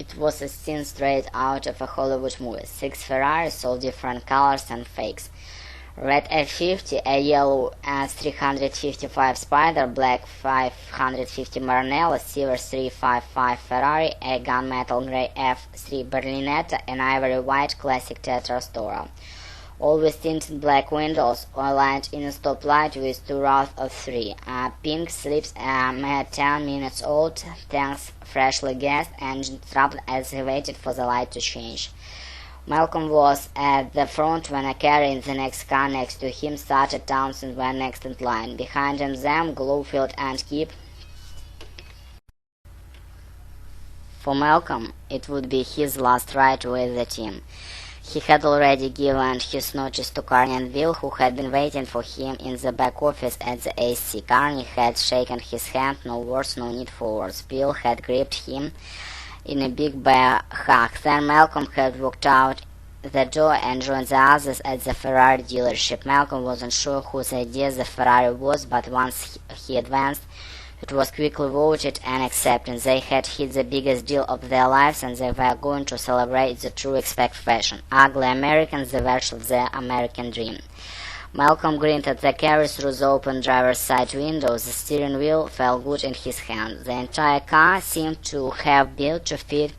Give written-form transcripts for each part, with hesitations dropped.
It was a scene straight out of a Hollywood movie. 6 Ferraris, all different colors and fakes. Red F50, a yellow S355 Spider, black 550 Maranello, silver 355 Ferrari, a gunmetal grey F3 Berlinetta, an ivory white classic Tetra Stora. All with tinted black windows, aligned in a stoplight with 2 rows of 3. Pink slips made 10 minutes old, tanks freshly gassed, engine troubled as he waited for the light to change. Malcolm was at the front when a carrier in the next car next to him started. Townsend were next in line. Behind them, Glowfield and Kip. For Malcolm, it would be his last ride with the team. He had already given his notice to Carney and Bill, who had been waiting for him in the back office at the AC. Carney had shaken his hand, no words, no need for words. Bill had gripped him in a big bear hug. Then Malcolm had walked out the door and joined the others at the Ferrari dealership. Malcolm wasn't sure whose idea the Ferrari was, but once he advanced, it was quickly voted and accepted. They had hit the biggest deal of their lives, and they were going to celebrate the true expect fashion. Ugly Americans, the verge of the American dream. Malcolm grinned at the carrier through the open driver's side window. The steering wheel felt good in his hand. The entire car seemed to have built to fit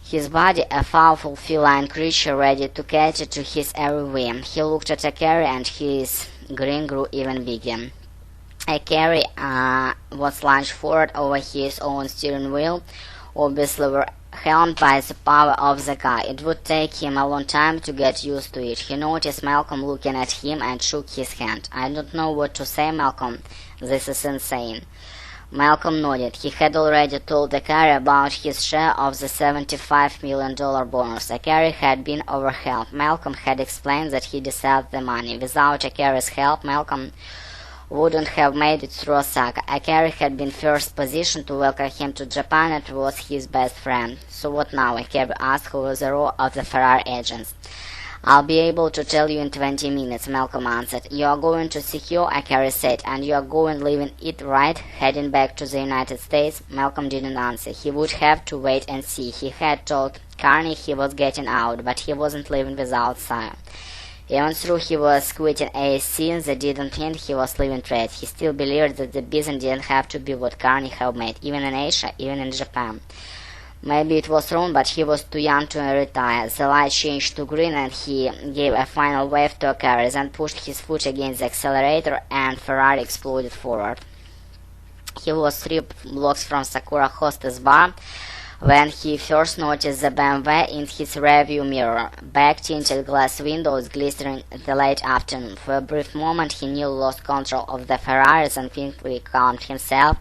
his body, a powerful feline creature ready to cater to his every whim. He looked at a carrier and his grin grew even bigger. A carry was launched forward over his own steering wheel, obviously were helmed by the power of the car. It would take him a long time to get used to it. He noticed Malcolm looking at him and shook his hand. "I don't know what to say, Malcolm. This is insane." Malcolm nodded. He had already told the carrier about his share of the $75 million bonus. The carrier had been overhelmed. Malcolm had explained that he deserved the money. Without a carrier's help, Malcolm wouldn't have made it through Osaka. A carrier had been first positioned to welcome him to Japan and was his best friend. "So what now?" a carrier asked, who was a row of the Ferrari agents. "I'll be able to tell you in 20 minutes, Malcolm answered. "You are going to secure," a carrier said, "and you are going leaving it right, heading back to the United States?" Malcolm didn't answer. He would have to wait and see. He had told Carney he was getting out, but he wasn't leaving without Sire. Even though he was quitting ASC, that didn't mean he was leaving trade. He still believed that the business didn't have to be what Carney had made, even in Asia, even in Japan. Maybe it was wrong, but he was too young to retire. The light changed to green and he gave a final wave to a carrier, then pushed his foot against the accelerator and Ferrari exploded forward. He was 3 blocks from Sakura Hostess Bar when he first noticed the BMW in his rearview mirror. Back-tinted glass windows glistening in the late afternoon. For a brief moment he nearly lost control of the Ferraris and quickly calmed himself.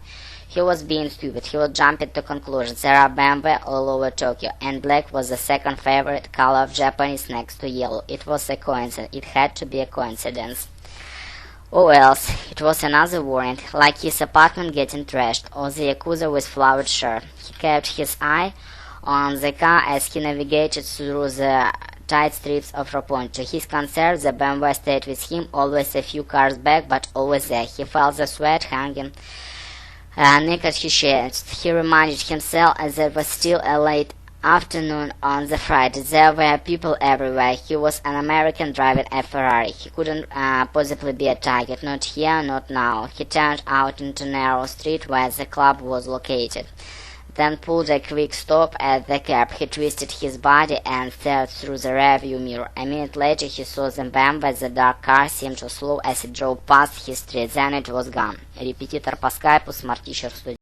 He was being stupid. He was jumping to conclusions. There are BMW all over Tokyo, and black was the second favorite color of Japanese next to yellow. It was a coincidence. It had to be a coincidence. Or else, it was another warning, like his apartment getting trashed, or the Yakuza with flowered shirt. He kept his eye on the car as he navigated through the tight strips of Roppongi. To his concern, the BMW stayed with him, always a few cars back, but always there. He felt the sweat hanging neck at his chest. He reminded himself as there was still a late afternoon on the Friday. There were people everywhere. He was an American driving a Ferrari. He couldn't possibly be a target. Not here, not now. He turned out into a narrow street where the club was located, then pulled a quick stop at the curb. He twisted his body and stared through the rearview mirror. A minute later he saw the BMW. The dark car seemed to slow as it drove past his street. Then it was gone. Репетитор по скайпу, Smart Teacher Studio.